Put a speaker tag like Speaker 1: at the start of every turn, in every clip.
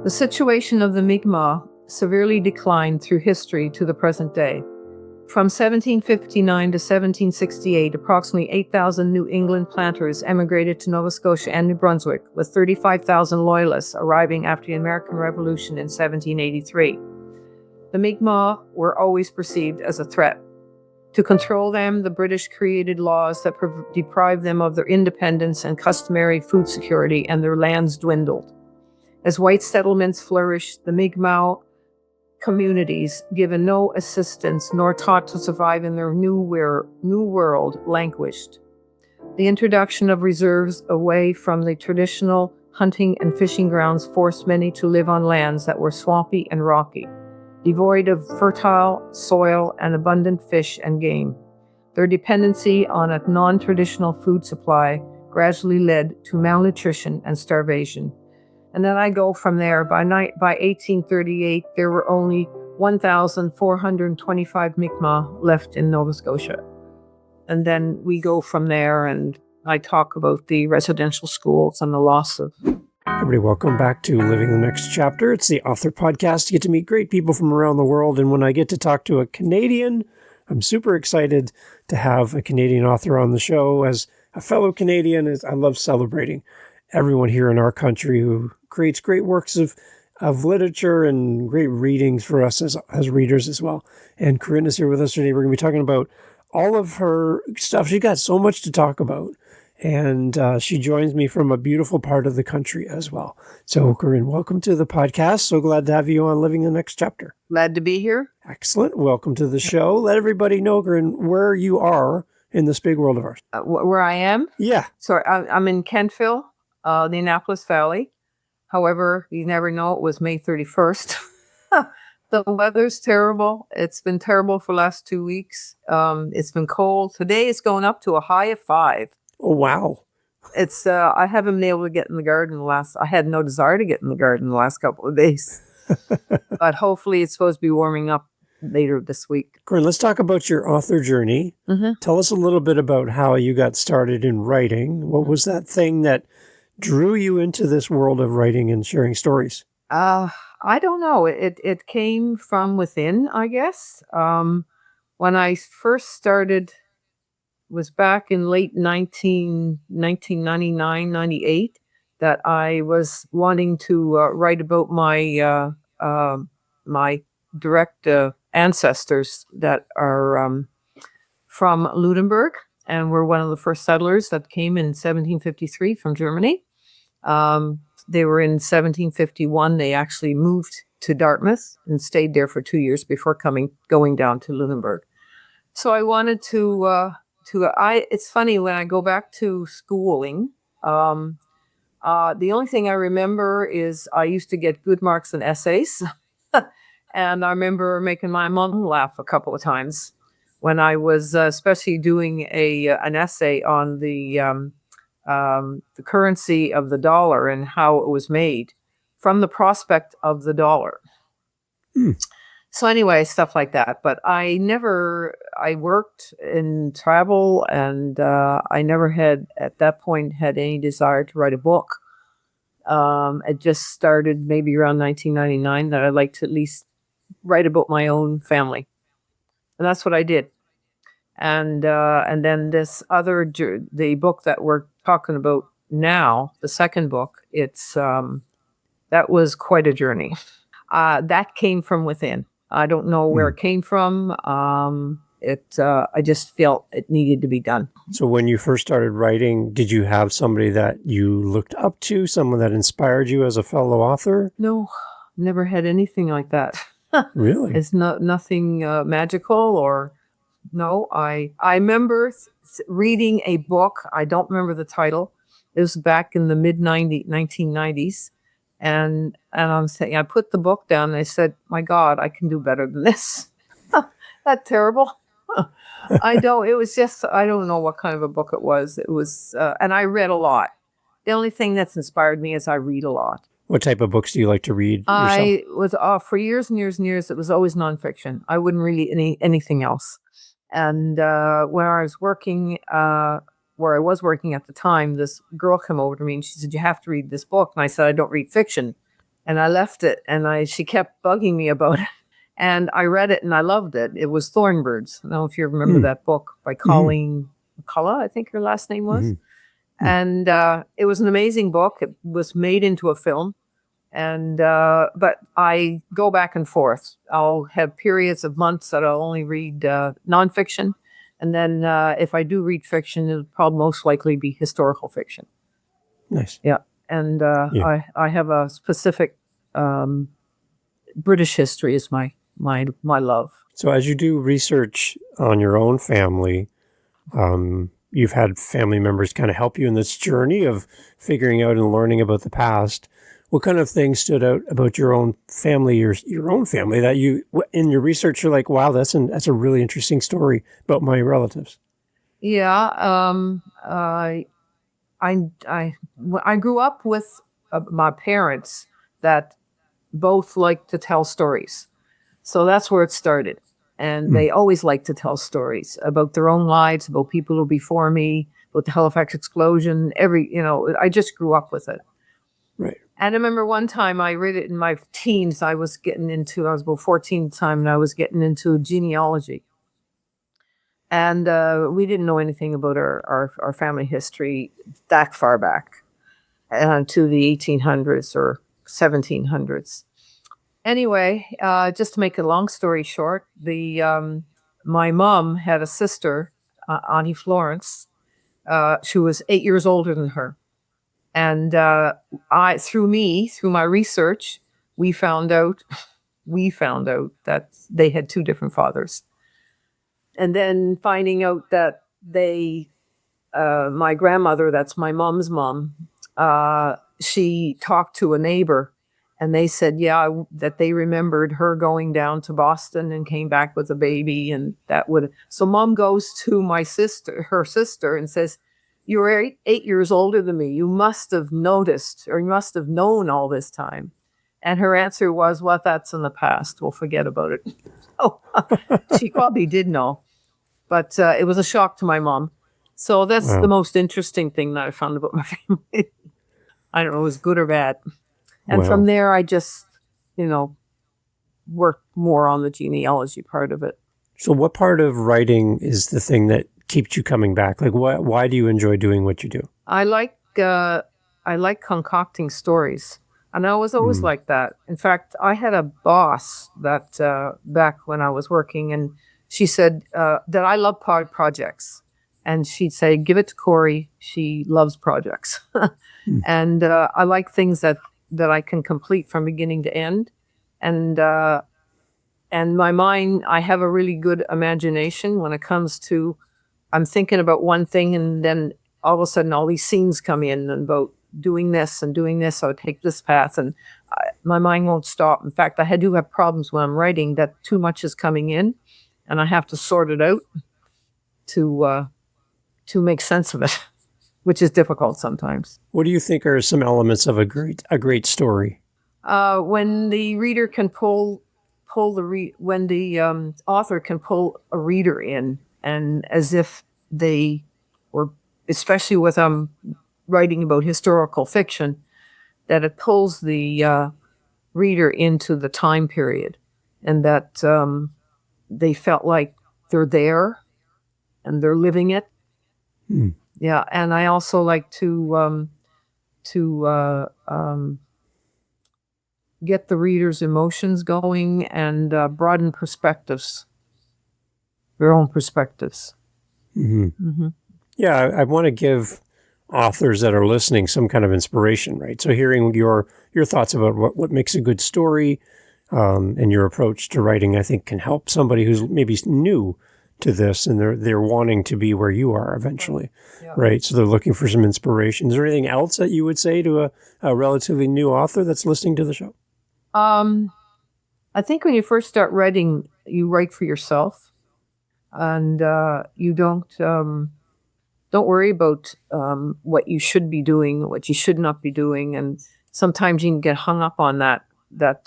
Speaker 1: The situation of the Mi'kmaq severely declined through history to the present day. From 1759 to 1768, approximately 8,000 New England planters emigrated to Nova Scotia and New Brunswick, with 35,000 loyalists arriving after the American Revolution in 1783. The Mi'kmaq were always perceived as a threat. To control them, the British created laws that deprived them of their independence and customary food security, and their lands dwindled. As white settlements flourished, the Mi'kmaq communities, given no assistance nor taught to survive in their new world, languished. The introduction of reserves away from the traditional hunting and fishing grounds forced many to live on lands that were swampy and rocky, devoid of fertile soil and abundant fish and game. Their dependency on a non-traditional food supply gradually led to malnutrition and starvation. And then I go from there. By 1838, there were only 1,425 Mi'kmaq left in Nova Scotia. And then we go from there, and I talk about the residential schools and the loss of...
Speaker 2: Everybody, welcome back to Living the Next Chapter. It's the author podcast. You get to meet great people from around the world. And when I get to talk to a Canadian, I'm super excited to have a Canadian author on the show. As a fellow Canadian, I love celebrating everyone here in our country who creates great works of literature and great readings for us as readers as well. And Corinne is here with us today. We're going to be talking about all of her stuff. She's got so much to talk about. And she joins me from a beautiful part of the country as well. So, Corinne, welcome to the podcast. So glad to have you on Living the Next Chapter.
Speaker 1: Glad to be here.
Speaker 2: Excellent. Welcome to the show. Let everybody know, Corinne, where you are in this big world of ours.
Speaker 1: Where I am?
Speaker 2: Yeah.
Speaker 1: So I'm in Kentville, the Annapolis Valley. However, you never know. It was May 31st. The weather's terrible. It's been terrible for the last 2 weeks. It's been cold. Today it's going up to a high of 5.
Speaker 2: Oh, wow.
Speaker 1: It's I haven't been able to get in the garden I had no desire to get in the garden the last couple of days. But hopefully it's supposed to be warming up later this week.
Speaker 2: Corinne, let's talk about your author journey. Mm-hmm. Tell us a little bit about how you got started in writing. What was that thing that drew you into this world of writing and sharing stories?
Speaker 1: I don't know. It came from within, I guess. When I first started, was back in late 1999, 98, that I was wanting to write about my my direct ancestors that are from Lunenburg, and were one of the first settlers that came in 1753 from Germany. They were in 1751. They actually moved to Dartmouth and stayed there for 2 years before going down to Lunenburg. So I wanted to it's funny when I go back to schooling, the only thing I remember is I used to get good marks in essays. And I remember making my mom laugh a couple of times when I was especially doing an essay on the currency of the dollar and how it was made from the prospect of the dollar. So anyway, stuff like that. But I worked in travel, and I never at that point had any desire to write a book. It just started maybe around 1999 that I'd like to at least write about my own family. And that's what I did. And then this the book that we're talking about now, the second book, that was quite a journey. That came from within. I don't know where it came from. I just felt it needed to be done.
Speaker 2: So when you first started writing, did you have somebody that you looked up to, someone that inspired you as a fellow author?
Speaker 1: No, never had anything like that.
Speaker 2: Really?
Speaker 1: It's nothing magical or... No, I remember reading a book. I don't remember the title. It was back in the mid-1990s. And I'm saying, I put the book down and I said, my God, I can do better than this. That terrible? I don't know what kind of a book it was. It was, and I read a lot. The only thing that's inspired me is I read a lot.
Speaker 2: What type of books do you like to read yourself?
Speaker 1: I was, for years and years and years, it was always nonfiction. I wouldn't read anything else. And when I was working, where I was working at the time, this girl came over to me and she said, you have to read this book. And I said, I don't read fiction. and I left it, and she kept bugging me about it. And I read it and I loved it. It was Thornbirds. I don't know if you remember that book by Colleen McCullough, I think her last name was. And it was an amazing book. It was made into a film. And but I go back and forth. I'll have periods of months that I'll only read nonfiction. And then if I do read fiction, it'll probably most likely be historical fiction.
Speaker 2: Nice.
Speaker 1: Yeah. And I have a specific British history is my love.
Speaker 2: So as you do research on your own family, you've had family members kind of help you in this journey of figuring out and learning about the past. What kind of things stood out about your own family, your own family, that you, in your research, you're like, wow, that's a really interesting story about my relatives?
Speaker 1: Yeah. I grew up with my parents that both liked to tell stories. So that's where it started. And they always liked to tell stories about their own lives, about people who were before me, about the Halifax explosion. I just grew up with it.
Speaker 2: Right.
Speaker 1: And I remember one time I read it in my teens. I was about 14 at the time, and I was getting into genealogy. And we didn't know anything about our family history that far back to the 1800s or 1700s. Anyway, just to make a long story short, my mom had a sister, Auntie Florence. She was 8 years older than her. And through my research, we found out that they had two different fathers. And then finding out that my grandmother, that's my mom's mom, she talked to a neighbor, and they said, that they remembered her going down to Boston and came back with a baby, and so mom goes to her sister, and says, "You're 8 years older than me. You must have noticed, or you must have known all this time." And her answer was, "Well, that's in the past. We'll forget about it." Oh, she probably did know, but it was a shock to my mom. So that's the most interesting thing that I found about my family. I don't know, it was good or bad. And from there, I just, worked more on the genealogy part of it.
Speaker 2: So what part of writing is the thing that keeps you coming back? Like, why do you enjoy doing what you do?
Speaker 1: I like concocting stories. And I was always like that. In fact, I had a boss that back when I was working, and she said that I love projects. And she'd say, "Give it to Corey. She loves projects." And I like things that I can complete from beginning to end. And my mind, I have a really good imagination when it comes to, I'm thinking about one thing, and then all of a sudden all these scenes come in and about doing this and doing this. I would take this path, and my mind won't stop. In fact, I do have problems when I'm writing that too much is coming in, and I have to sort it out to make sense of it, which is difficult sometimes.
Speaker 2: What do you think are some elements of a great story?
Speaker 1: When the reader can when the author can pull a reader in, and as if they were, especially with writing about historical fiction, that it pulls the reader into the time period, and that they felt like they're there and they're living it. Yeah, and I also like to get the reader's emotions going and broaden perspectives, their own perspectives.
Speaker 2: Yeah, I want to give authors that are listening some kind of inspiration, right? So hearing your thoughts about what makes a good story and your approach to writing, I think, can help somebody who's maybe new to this, and they're wanting to be where you are eventually, right? So they're looking for some inspiration. Is there anything else that you would say to a relatively new author that's listening to the show?
Speaker 1: I think when you first start writing, you write for yourself, and you don't worry about what you should be doing, what you should not be doing, and sometimes you can get hung up on that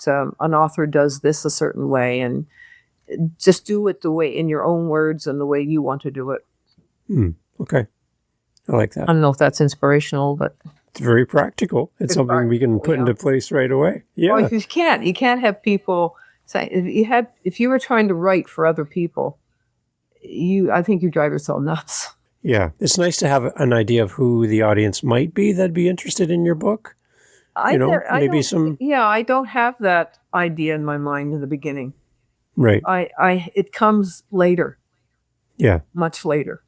Speaker 1: an author does this a certain way, and just do it the way, in your own words and the way you want to do it.
Speaker 2: Okay. I like that.
Speaker 1: I don't know if that's inspirational, but
Speaker 2: It's very practical. It's something we can put into place right away. Yeah.
Speaker 1: Well, you can't have people say, if you were trying to write for other people, I think you drive yourself nuts.
Speaker 2: Yeah. It's nice to have an idea of who the audience might be that'd be interested in your book. I
Speaker 1: don't have that idea in my mind in the beginning.
Speaker 2: Right.
Speaker 1: It comes later.
Speaker 2: Yeah.
Speaker 1: Much later.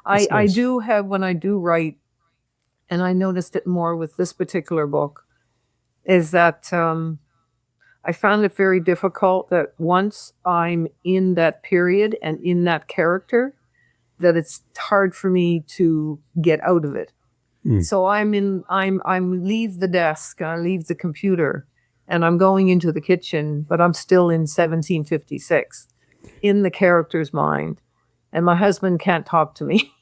Speaker 1: I do have, when I do write, and I noticed it more with this particular book, is that I found it very difficult that once I'm in that period and in that character, that it's hard for me to get out of it. So I'm leave the desk, I leave the computer, and I'm going into the kitchen, but I'm still in 1756, in the character's mind, and my husband can't talk to me.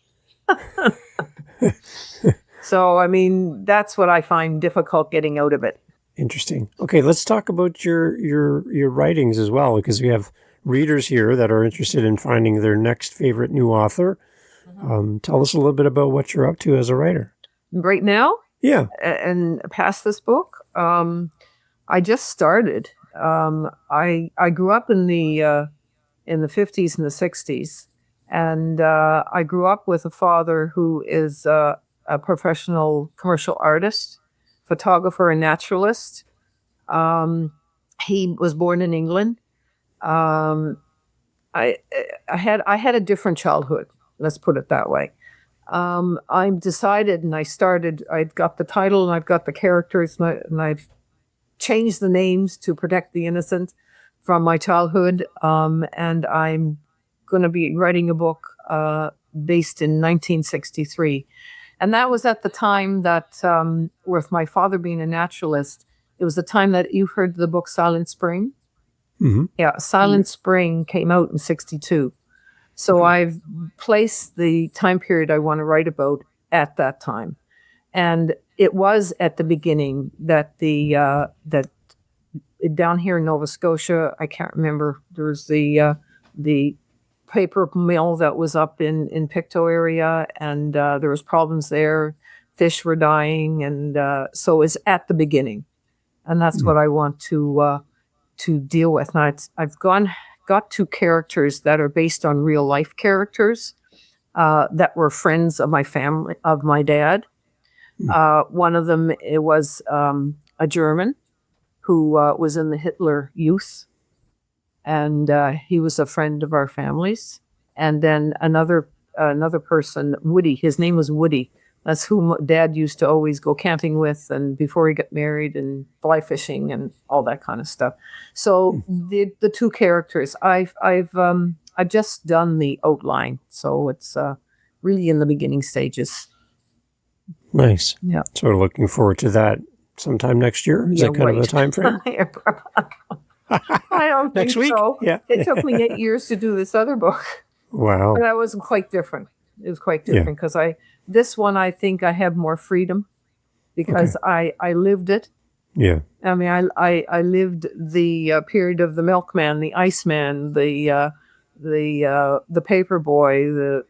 Speaker 1: So, I mean, that's what I find difficult getting out of it.
Speaker 2: Interesting. Okay, let's talk about your writings as well, because we have readers here that are interested in finding their next favorite new author. Tell us a little bit about what you're up to as a writer.
Speaker 1: Right now?
Speaker 2: Yeah.
Speaker 1: And past this book? I just started. I grew up in the 50s and the 60s, and I grew up with a father who is a professional commercial artist, photographer, and naturalist. He was born in England. I had a different childhood. Let's put it that way. I decided, and I'd got the title, and I've got the characters, and I've changed the names to protect the innocent from my childhood. And I'm going to be writing a book based in 1963. And that was at the time that, with my father being a naturalist, it was the time that you heard the book Silent Spring.
Speaker 2: Mm-hmm.
Speaker 1: Yeah, Silent Spring came out in 62. So I've placed the time period I want to write about at that time. And it was at the beginning that that down here in Nova Scotia, I can't remember, there was the paper mill that was up in Pictou area, and there was problems there. Fish were dying, and so it's at the beginning. And that's what I want to deal with. Now, I've got two characters that are based on real life characters that were friends of my family, of my dad. One of them, it was a German who was in the Hitler Youth, and he was a friend of our family's. And then another person, Woody. His name was Woody. That's who Dad used to always go camping with, and before he got married, and fly fishing and all that kind of stuff. So the two characters, I've just done the outline, so it's really in the beginning stages.
Speaker 2: Nice.
Speaker 1: Yeah.
Speaker 2: So we're looking forward to that sometime next year. Is that kind of the time frame?
Speaker 1: I don't
Speaker 2: Next
Speaker 1: think
Speaker 2: week?
Speaker 1: so.
Speaker 2: Yeah.
Speaker 1: It took me 8 years to do this other book.
Speaker 2: Wow.
Speaker 1: But that was quite different. It was quite different because this one, I think I have more freedom because I lived it.
Speaker 2: Yeah.
Speaker 1: I mean, I lived the period of the milkman, the iceman, the paper boy, the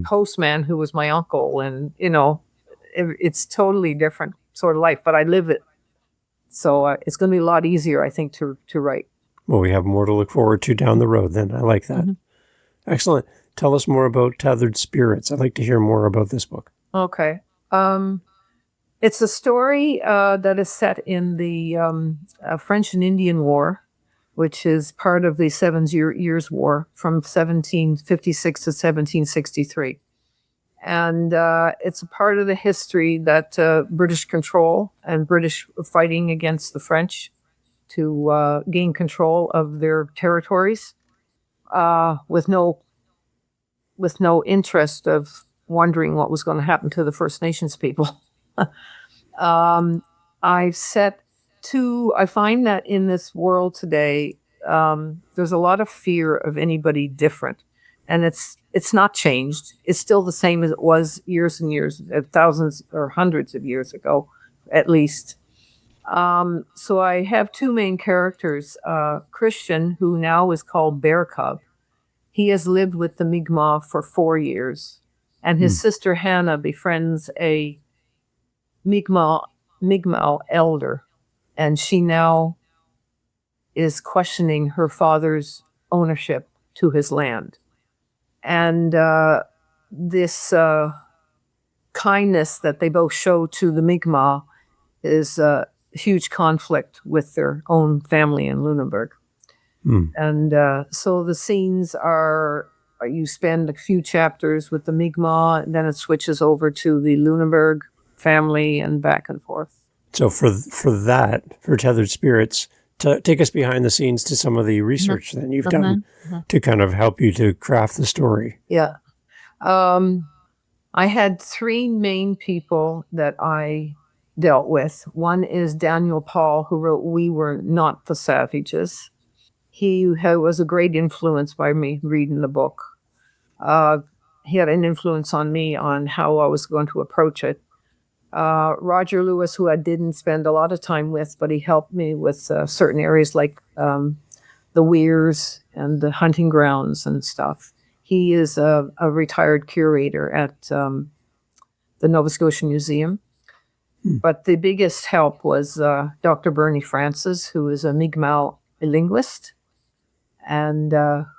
Speaker 1: postman who was my uncle, and it's totally different sort of life. But I live it, so it's going to be a lot easier, I think, to write.
Speaker 2: Well, we have more to look forward to down the road. Then I like that. Mm-hmm. Excellent. Tell us more about Tethered Spirits. I'd like to hear more about this book.
Speaker 1: Okay. It's a story that is set in the French and Indian War, which is part of the 7 Years' War from 1756 to 1763. And it's a part of the history that British control and British fighting against the French to gain control of their territories with no interest of wondering what was going to happen to the First Nations people. I find that in this world today, there's a lot of fear of anybody different. And it's not changed. It's still the same as it was years and years, thousands or hundreds of years ago, at least. So I have two main characters, Christian, who now is called Bear Cub. He has lived with the Mi'kmaq for 4 years, and his sister Hannah befriends a Mi'kmaq elder, and she now is questioning her father's ownership to his land. And this kindness that they both show to the Mi'kmaq is a huge conflict with their own family in Lunenburg. And so the scenes are, you spend a few chapters with the Mi'kmaq, and then it switches over to the Lunenburg family and back and forth.
Speaker 2: So for Tethered Spirits, to take us behind the scenes to some of the research that you've done to kind of help you to craft the story.
Speaker 1: Yeah. I had three main people that I dealt with. One is Daniel Paul, who wrote We Were Not the Savages. He was a great influence by me reading the book. He had an influence on me on how I was going to approach it. Roger Lewis, who I didn't spend a lot of time with, but he helped me with certain areas like the weirs and the hunting grounds and stuff. He is a retired curator at the Nova Scotia Museum. But the biggest help was Dr. Bernie Francis, who is a Mi'kmaq linguist and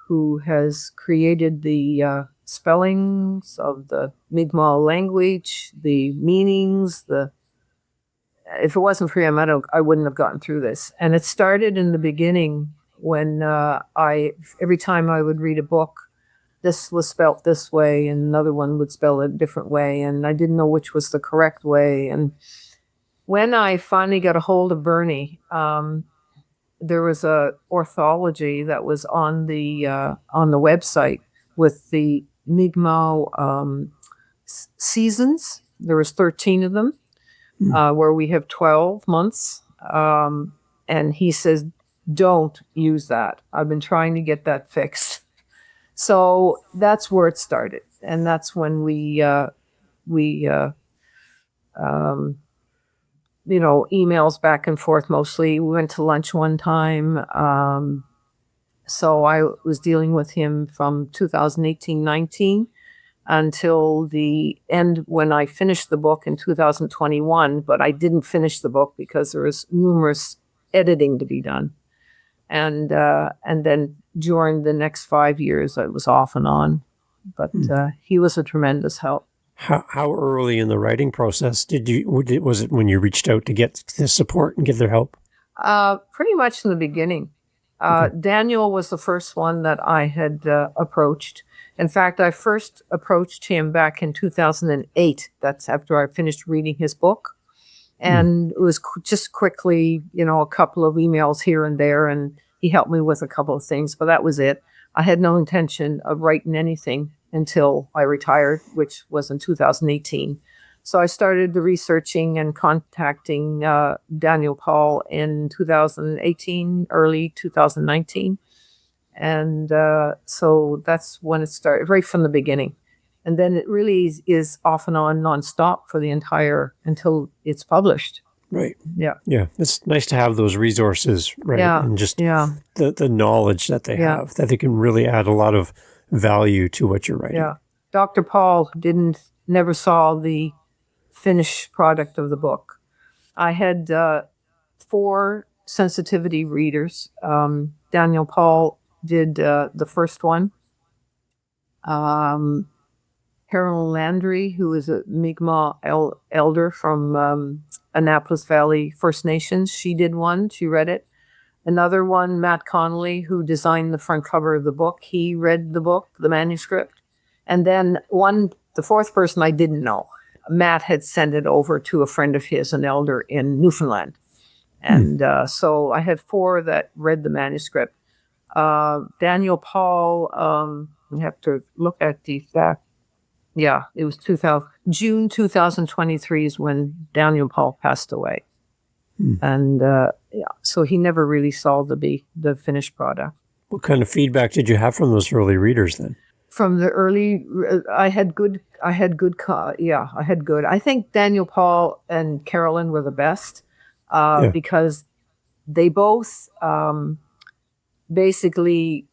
Speaker 1: who has created the spellings of the Mi'kmaq language, the meanings. If it wasn't for him, I wouldn't have gotten through this. And it started in the beginning when every time I would read a book, this was spelt this way, and another one would spell it a different way, and I didn't know which was the correct way. And when I finally got a hold of Bernie, there was a orthology that was on the website with the Mi'kmaq seasons. There was 13 of them, where we have 12 months. And he says, don't use that. I've been trying to get that fixed. So that's where it started. And that's when we emails back and forth mostly. We went to lunch one time. So I was dealing with him from 2018-19 until the end when I finished the book in 2021, but I didn't finish the book because there was numerous editing to be done. And then during the next 5 years, I was off and on, but he was a tremendous help.
Speaker 2: How early in the writing process was it when you reached out to get this support and get their help?
Speaker 1: Pretty much in the beginning. Daniel was the first one that I had approached. In fact, I first approached him back in 2008. That's after I finished reading his book. And it was just quickly, a couple of emails here and there, and he helped me with a couple of things, but that was it. I had no intention of writing anything until I retired, which was in 2018. So I started the researching and contacting Daniel Paul in 2018, early 2019. And so that's when it started, right from the beginning. And then it really is off and on nonstop for the until it's published.
Speaker 2: Right.
Speaker 1: Yeah.
Speaker 2: Yeah. It's nice to have those resources, right?
Speaker 1: Yeah.
Speaker 2: And just the knowledge that they have, that they can really add a lot of value to what you're writing.
Speaker 1: Yeah. Dr. Paul never saw the finished product of the book. I had 4 sensitivity readers. Daniel Paul did the first one. Carol Landry, who is a Mi'kmaq elder from Annapolis Valley First Nations, she did one. She read it. Another one, Matt Connolly, who designed the front cover of the book. He read the book, the manuscript. And then the fourth person I didn't know. Matt had sent it over to a friend of his, an elder in Newfoundland. And so I had 4 that read the manuscript. Daniel Paul, we have to look at the exact. Yeah, it was June 2023 is when Daniel Paul passed away. And so he never really saw the finished product.
Speaker 2: What kind of feedback did you have from those early readers then?
Speaker 1: From the early, I had good. I had good. I think Daniel Paul and Carolyn were the best because they both basically,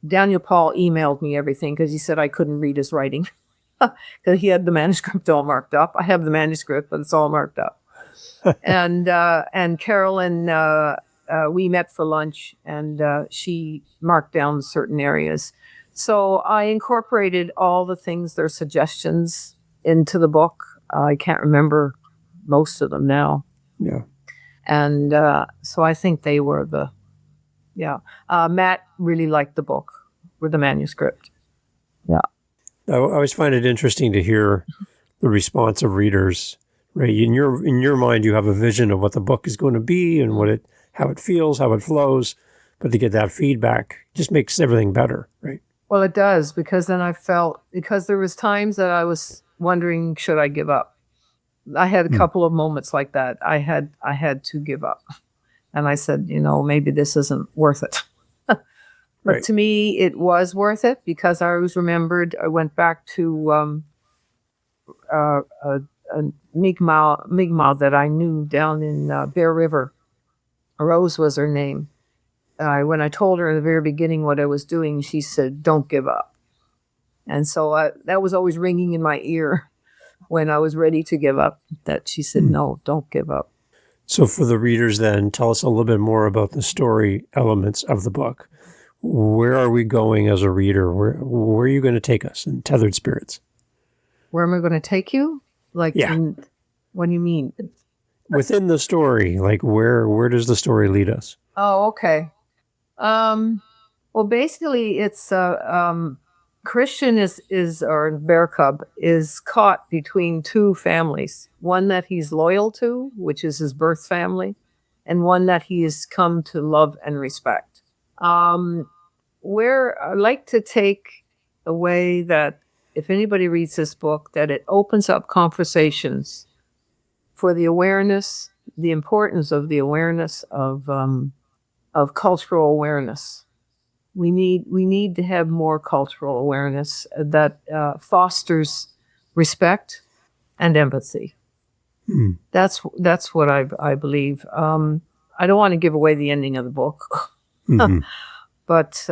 Speaker 1: Daniel Paul emailed me everything because he said I couldn't read his writing. because he had the manuscript all marked up. I have the manuscript, but it's all marked up. And Carolyn, we met for lunch, and she marked down certain areas. So I incorporated all the things, their suggestions, into the book. I can't remember most of them now.
Speaker 2: Yeah.
Speaker 1: And so I think they were Matt really liked the book with the manuscript. Yeah.
Speaker 2: I always find it interesting to hear the response of readers. Right, in your mind, you have a vision of what the book is going to be and how it feels, how it flows. But to get that feedback just makes everything better, right?
Speaker 1: Well, it does, because then I felt, because there was times that I was wondering, should I give up? I had a couple of moments like that. I had to give up, and I said, maybe this isn't worth it. But
Speaker 2: Right.
Speaker 1: to me, it was worth it, because I always remembered. I went back to a Mi'kmaq that I knew down in Bear River. Rose was her name. When I told her in the very beginning what I was doing, she said, "Don't give up." And so that was always ringing in my ear when I was ready to give up, that she said, "No, don't give up."
Speaker 2: So for the readers then, tell us a little bit more about the story elements of the book. Where are we going as a reader? Where are you going to take us in Tethered Spirits?
Speaker 1: Where am I going to take you? What do you mean?
Speaker 2: Within the story, like where does the story lead us?
Speaker 1: Oh, okay. Well, basically, it's Christian or Bear Cub is caught between two families. One that he's loyal to, which is his birth family, and one that he has come to love and respect. Where I like to take away that, if anybody reads this book, that it opens up conversations for the awareness, the importance of the awareness of cultural awareness. We need to have more cultural awareness that fosters respect and empathy. That's what I believe. I don't want to give away the ending of the book, but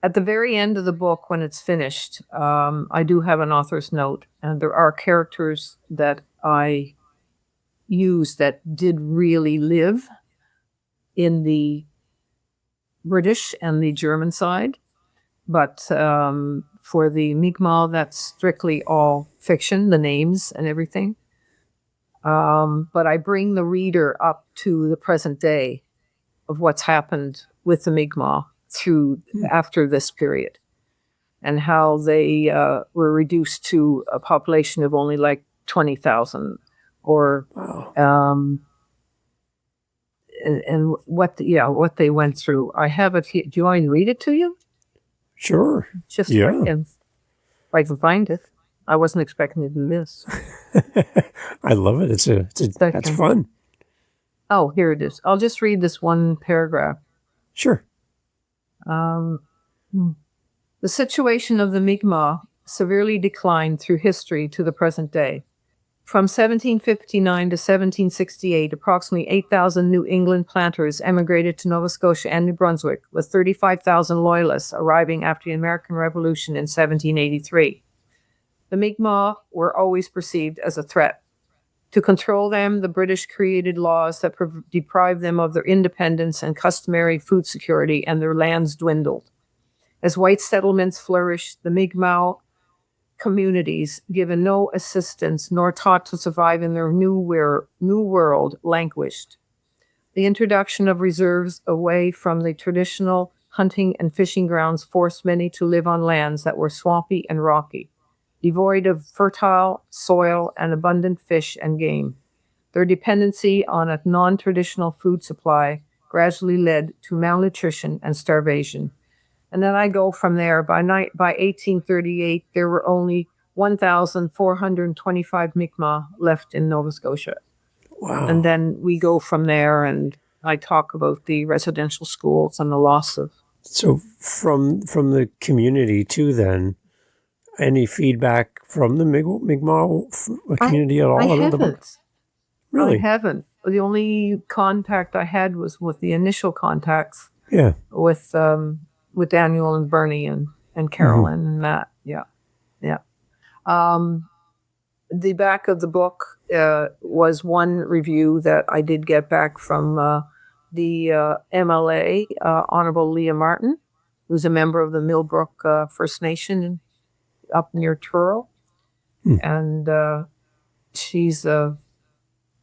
Speaker 1: at the very end of the book, when it's finished, I do have an author's note, and there are characters that I use that did really live in the British and the German side. But for the Mi'kmaq, that's strictly all fiction, the names and everything. But I bring the reader up to the present day of what's happened with the Mi'kmaq after this period, and how they were reduced to a population of only like 20,000, or and what they went through. I have it here. Do you want me to read it to you?
Speaker 2: Sure.
Speaker 1: Just if I can find it. I wasn't expecting it in this.
Speaker 2: I love it. That's fun.
Speaker 1: Oh, here it is. I'll just read this one paragraph.
Speaker 2: Sure.
Speaker 1: The situation of the Mi'kmaq severely declined through history to the present day. From 1759 to 1768, approximately 8,000 New England planters emigrated to Nova Scotia and New Brunswick, with 35,000 loyalists arriving after the American Revolution in 1783. The Mi'kmaq were always perceived as a threat. To control them, the British created laws that deprived them of their independence and customary food security, and their lands dwindled. As white settlements flourished, the Mi'kmaq communities, given no assistance nor taught to survive in their new world, languished. The introduction of reserves away from the traditional hunting and fishing grounds forced many to live on lands that were swampy and rocky, devoid of fertile soil and abundant fish and game. Their dependency on a non-traditional food supply gradually led to malnutrition and starvation. And then I go from there. By 1838, there were only 1,425 Mi'kmaq left in Nova Scotia.
Speaker 2: Wow.
Speaker 1: And then we go from there, and I talk about the residential schools and the loss of.
Speaker 2: So from the community too, then, any feedback from the Mi'kmaq community at all?
Speaker 1: I haven't.
Speaker 2: Really?
Speaker 1: I haven't. The only contact I had was with the initial contacts.
Speaker 2: Yeah.
Speaker 1: With Daniel and Bernie and Carolyn and Matt. Yeah. Yeah. The back of the book was one review that I did get back from the MLA, Honorable Leah Martin, who's a member of the Millbrook First Nation up near Truro. And she's a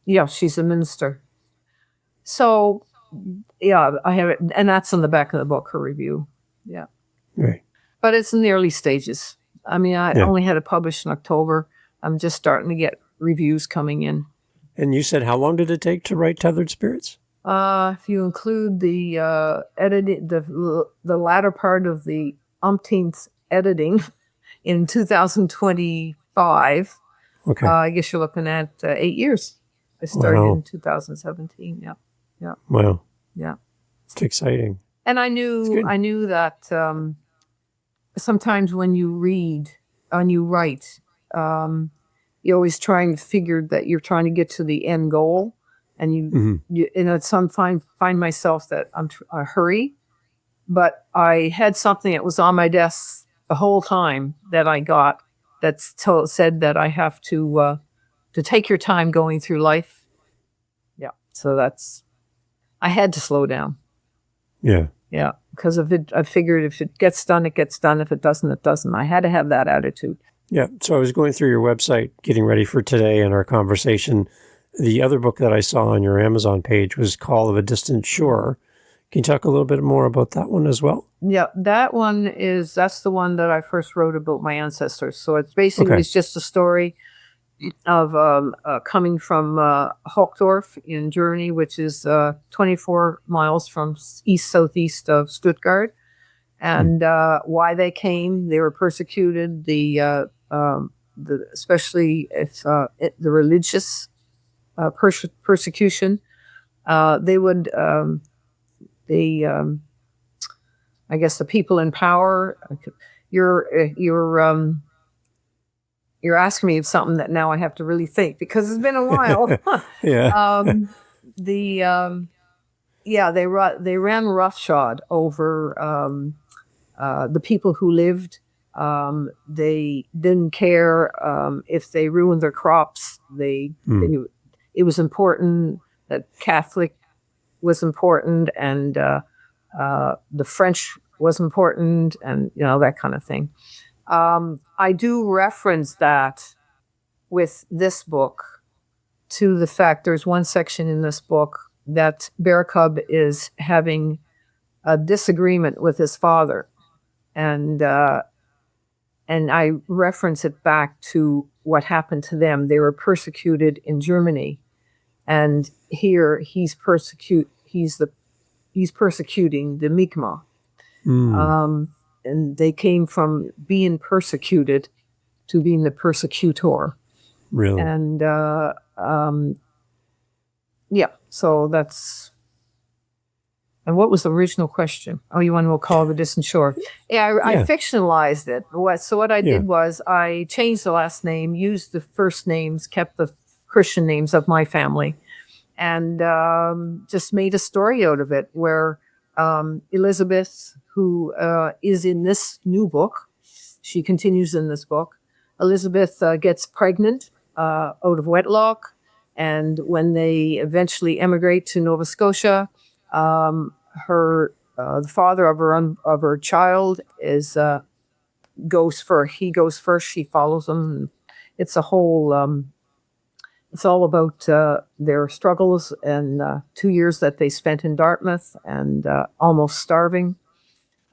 Speaker 1: minister. So, yeah, I have it. And that's on the back of the book, her review. Yeah.
Speaker 2: Right.
Speaker 1: But it's in the early stages. I mean, I only had it published in October. I'm just starting to get reviews coming in.
Speaker 2: And you said, how long did it take to write Tethered Spirits?
Speaker 1: If you include the editing, the latter part of the umpteenth editing in 2025, I guess you're looking at 8 years. I started in 2017. Yeah. Yeah.
Speaker 2: Wow.
Speaker 1: Yeah.
Speaker 2: It's exciting.
Speaker 1: And I knew that sometimes when you read and you write, you're always trying to figure that you're trying to get to the end goal, and you at some find myself that I hurry, but I had something that was on my desk the whole time that I got that said that I have to take your time going through life. Yeah, so I had to slow down.
Speaker 2: Yeah.
Speaker 1: Yeah, because I figured if it gets done, it gets done. If it doesn't, it doesn't. I had to have that attitude.
Speaker 2: Yeah. So I was going through your website, getting ready for today and our conversation. The other book that I saw on your Amazon page was Call of a Distant Shore. Can you talk a little bit more about that one as well?
Speaker 1: Yeah, that's the one that I first wrote about my ancestors. So it's basically it's just a story of coming from Hochdorf in Germany, which is 24 miles from southeast of Stuttgart, and why they came. They were persecuted. Especially if the religious persecution. They would I guess the people in power. You're asking me something that now I have to really think because it's been a while.
Speaker 2: Yeah.
Speaker 1: They ran roughshod over the people who lived. They didn't care if they ruined their crops. They knew it was important that Catholic was important, and the French was important, and that kind of thing. I do reference that with this book to the fact there's one section in this book that Bear Cub is having a disagreement with his father, and I reference it back to what happened to them. They were persecuted in Germany, and here he's persecuting the Mi'kmaq. And they came from being persecuted to being the persecutor.
Speaker 2: Really?
Speaker 1: And so that's. And what was the original question? Oh, you want to Call of a Distant Shore? Yeah, I fictionalized it. So what I did was I changed the last name, used the first names, kept the Christian names of my family, and just made a story out of it where Elizabeth, who is in this new book, she continues in this book. Elizabeth gets pregnant out of wedlock, and when they eventually emigrate to Nova Scotia, the father of her child goes first. He goes first. She follows him. It's a whole. It's all about their struggles and 2 years that they spent in Dartmouth and almost starving.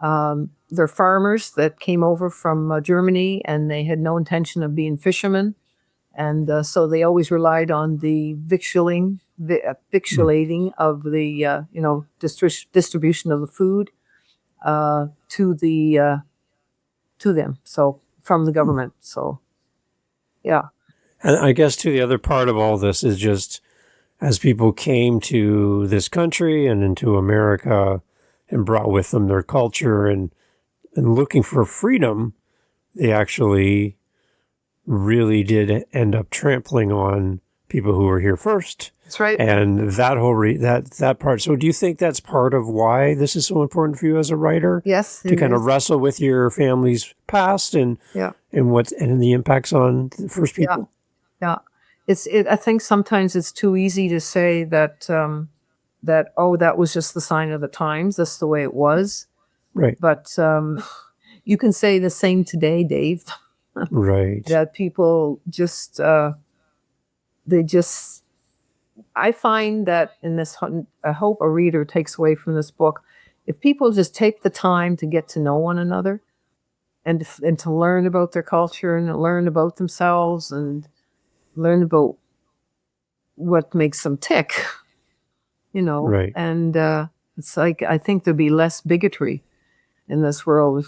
Speaker 1: They're farmers that came over from Germany, and they had no intention of being fishermen. And so they always relied on the victuallating of the, distribution of the food to them. So from the government. So, yeah.
Speaker 2: And I guess, too, the other part of all this is just as people came to this country and into America and brought with them their culture and looking for freedom, they actually really did end up trampling on people who were here first
Speaker 1: That's right.
Speaker 2: And that whole that part. So do you think that's part of why this is so important for you as a writer?
Speaker 1: Yes,
Speaker 2: To kind of wrestle with your family's past and the impacts on the first people?
Speaker 1: Yeah. I think sometimes it's too easy to say that that was just the sign of the times. That's the way it was.
Speaker 2: Right.
Speaker 1: But you can say the same today, Dave.
Speaker 2: Right.
Speaker 1: That people just I find that in this, I hope a reader takes away from this book, if people just take the time to get to know one another and to learn about their culture and learn about themselves and learn about what makes them tick,
Speaker 2: Right.
Speaker 1: and it's like, I think there'd be less bigotry in this world.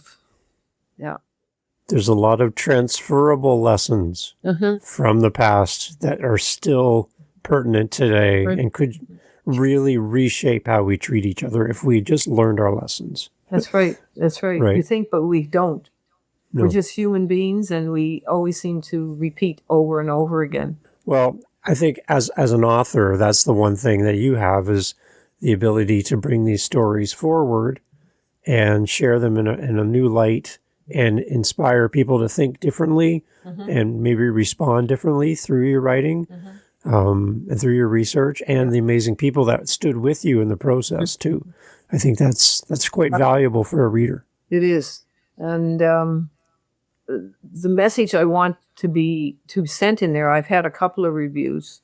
Speaker 2: There's a lot of transferable lessons from the past that are still pertinent today and could really reshape how we treat each other if we just learned our lessons.
Speaker 1: That's right. You think, but we don't. No. We're just human beings, and we always seem to repeat over and over again.
Speaker 2: Well, I think as an author, that's the one thing that you have, is the ability to bring these stories forward and share them in a new light and inspire people to think differently and maybe respond differently through your writing and through your research and the amazing people that stood with you in the process too. I think that's quite valuable for a reader.
Speaker 1: It is. And the message I want to be sent in there, I've had a couple of reviews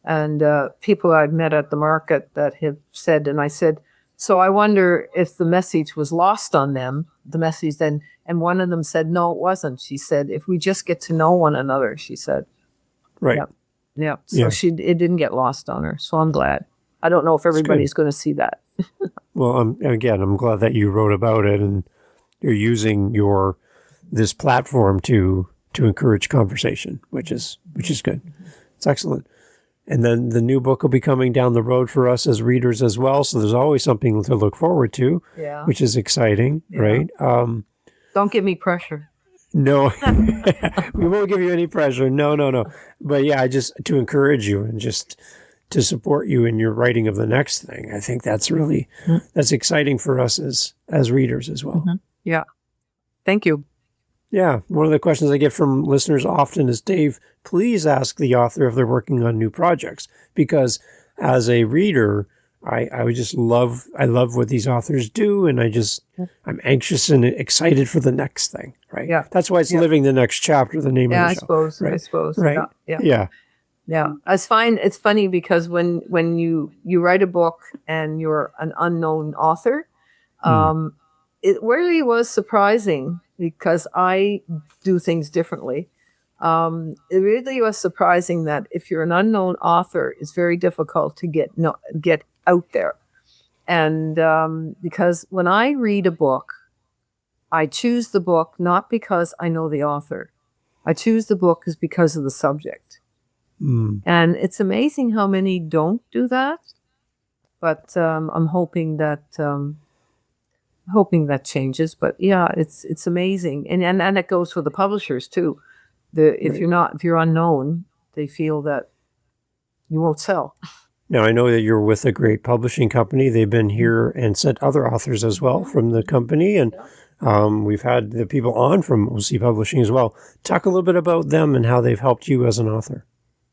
Speaker 1: and people I've met at the market that have said, and I said, so I wonder if the message was lost on them, the message then, and one of them said, no, it wasn't. She said, if we just get to know one another, she said.
Speaker 2: Right.
Speaker 1: Yeah. So it didn't get lost on her. So I'm glad. I don't know if everybody's going to see that.
Speaker 2: Well, I'm glad that you wrote about it and you're using this platform to encourage conversation, which is good. It's excellent. And then the new book will be coming down the road for us as readers as well. So there's always something to look forward to, which is exciting, right?
Speaker 1: Don't give me pressure.
Speaker 2: No, we won't give you any pressure. No. But yeah, just to encourage you and just to support you in your writing of the next thing. I think that's really, that's exciting for us as readers as well.
Speaker 1: Yeah. Thank you.
Speaker 2: Yeah. One of the questions I get from listeners often is, Dave, please ask the author if they're working on new projects, because as a reader, I would just love what these authors do. And I'm anxious and excited for the next thing. Right.
Speaker 1: Yeah.
Speaker 2: That's why it's Living the Next Chapter, the name of the show.
Speaker 1: I suppose.
Speaker 2: Right. Yeah.
Speaker 1: It's funny because when you write a book and you're an unknown author, it really was surprising because I do things differently. It really was surprising that if you're an unknown author, it's very difficult to get out there. And because when I read a book, I choose the book not because I know the author. I choose the book because of the subject. And it's amazing how many don't do that. But I'm hoping that changes. But yeah, it's amazing, and it goes for the publishers too. If you're unknown, they feel that you won't sell.
Speaker 2: Now, I know that you're with a great publishing company. They've been here and sent other authors as well from the company, and we've had the people on from OC Publishing as well. Talk a little bit about them and how they've helped you as an author.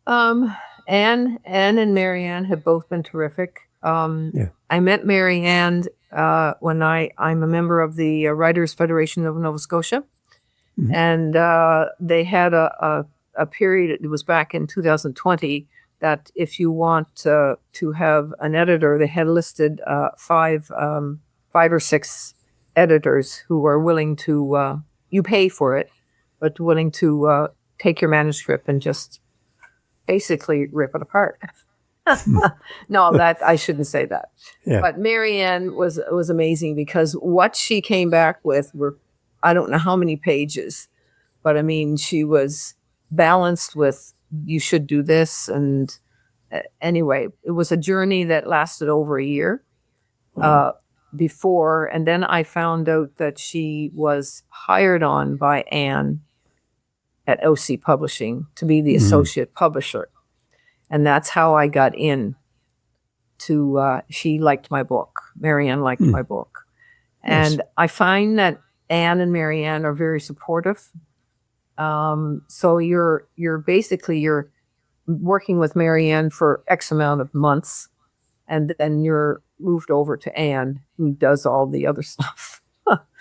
Speaker 1: Anne and Marianne have both been terrific. I met Marianne when I'm a member of the Writers Federation of Nova Scotia, and they had a period. It was back in 2020 that if you want to have an editor, they had listed 5 or 6 editors who were willing to you pay for it, but willing to take your manuscript and just basically rip it apart. No, that I shouldn't say that. Yeah. But Marianne was amazing because what she came back with were, I don't know how many pages, but I mean, she was balanced with, you should do this. And anyway, it was a journey that lasted over a year before. And then I found out that she was hired on by Anne at OC Publishing to be the associate publisher. And that's how I got in to, she liked my book. Marianne liked my book.
Speaker 2: Nice.
Speaker 1: And I find that Anne and Marianne are very supportive. So you're working with Marianne for X amount of months, and then you're moved over to Anne, who does all the other stuff.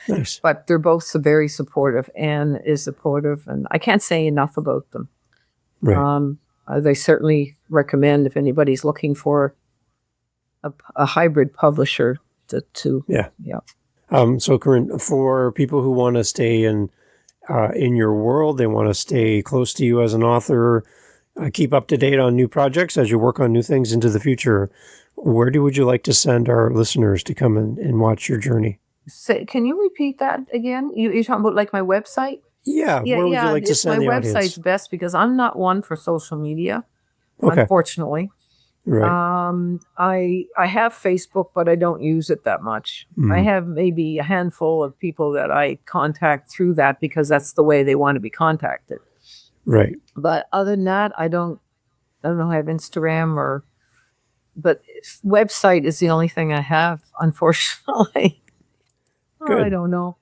Speaker 2: Nice.
Speaker 1: But they're both very supportive. Anne is supportive, and I can't say enough about them.
Speaker 2: Right.
Speaker 1: They certainly recommend if anybody's looking for a hybrid publisher to
Speaker 2: Yeah.
Speaker 1: Yeah.
Speaker 2: So Corinne, for people who want to stay in your world, they want to stay close to you as an author, keep up to date on new projects as you work on new things into the future, where would you like to send our listeners to come and watch your journey?
Speaker 1: Can you repeat that again? You're talking about like my website?
Speaker 2: Yeah. Where would you like to send the audience?
Speaker 1: My website's best because I'm not one for social media,
Speaker 2: Okay.
Speaker 1: unfortunately.
Speaker 2: Right.
Speaker 1: I have Facebook, but I don't use it that much. I have maybe a handful of people that I contact through that because that's the way they want to be contacted.
Speaker 2: Right.
Speaker 1: But other than that, I don't know. I have Instagram but website is the only thing I have, unfortunately.
Speaker 2: Good.
Speaker 1: I don't know.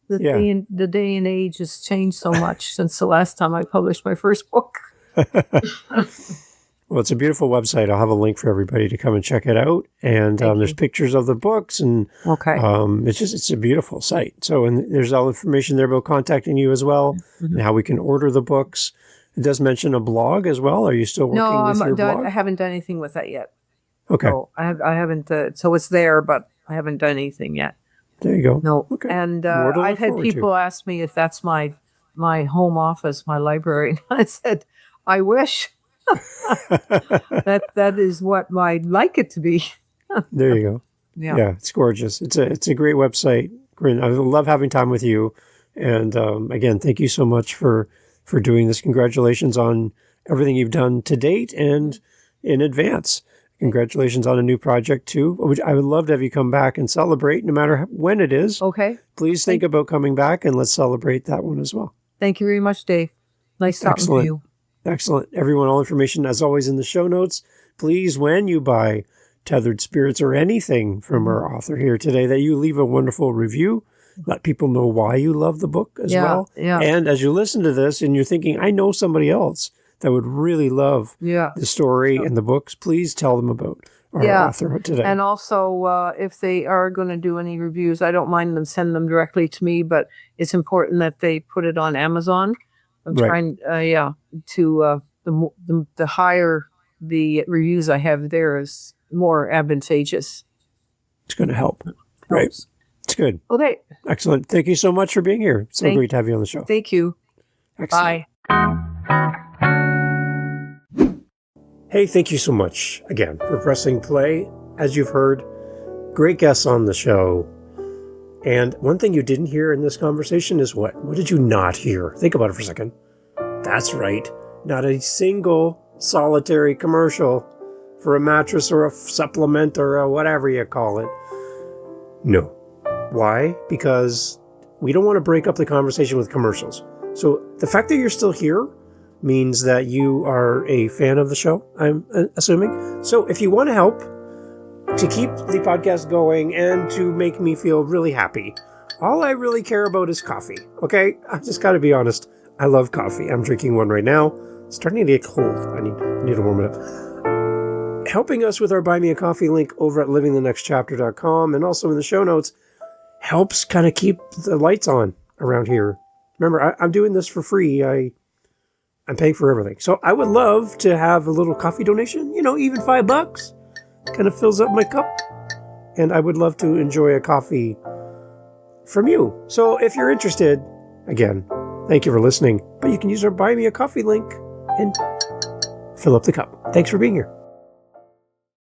Speaker 1: The day and age has changed so much since the last time I published my first book.
Speaker 2: Well, it's a beautiful website. I'll have a link for everybody to come and check it out. And there's pictures of the books, and it's a beautiful site. So, and there's all information there about contacting you as well, and how we can order the books. It does mention a blog as well. Are you still working with your blog?
Speaker 1: I haven't done anything with that yet.
Speaker 2: Okay.
Speaker 1: So I haven't. So it's there, but I haven't done anything yet.
Speaker 2: There you go.
Speaker 1: No.
Speaker 2: Okay.
Speaker 1: And I've had people ask me if that's my home office, my library. And I said, I wish. that is what I'd like it to be.
Speaker 2: There you go. Yeah, it's gorgeous. It's a great website. Corinne, I love having time with you. And again, thank you so much for doing this. Congratulations on everything you've done to date, and in advance, congratulations on a new project too. I would love to have you come back and celebrate, no matter when it is.
Speaker 1: Okay.
Speaker 2: Please think about coming back, and let's celebrate that one as well.
Speaker 1: Thank you very much, Dave. Nice talking to you.
Speaker 2: Excellent. Everyone, all information, as always, in the show notes. Please, when you buy Tethered Spirits or anything from our author here today, that you leave a wonderful review. Let people know why you love the book as well.
Speaker 1: Yeah.
Speaker 2: And as you listen to this and you're thinking, I know somebody else that would really love the story and the books, please tell them about our author today.
Speaker 1: And also, if they are going to do any reviews, I don't mind them send them directly to me, but it's important that they put it on Amazon. I'm trying, to the higher the reviews I have there is more advantageous.
Speaker 2: It's going to help. Right. It's good.
Speaker 1: Okay.
Speaker 2: Excellent. Thank you so much for being here. It's so great to have you on the show.
Speaker 1: Thank you.
Speaker 2: Excellent.
Speaker 1: Bye.
Speaker 2: Hey, thank you so much again for pressing play. As you've heard, great guests on the show. And one thing you didn't hear in this conversation is what? What did you not hear? Think about it for a second. That's right. Not a single solitary commercial for a mattress or a supplement or a whatever you call it. No. Why? Because we don't want to break up the conversation with commercials. So the fact that you're still here means that you are a fan of the show, I'm assuming. So if you want to help to keep the podcast going and to make me feel really happy, all I really care about is coffee, okay? I just got to be honest. I love coffee. I'm drinking one right now. It's starting to get cold. I need to warm it up. Helping us with our Buy Me a Coffee link over at livingthenextchapter.com and also in the show notes helps kind of keep the lights on around here. Remember, I'm doing this for free. I'm paying for everything. So I would love to have a little coffee donation, even $5. Kind of fills up my cup. And I would love to enjoy a coffee from you. So if you're interested, again, thank you for listening. But you can use our Buy Me a Coffee link and fill up the cup. Thanks for being here.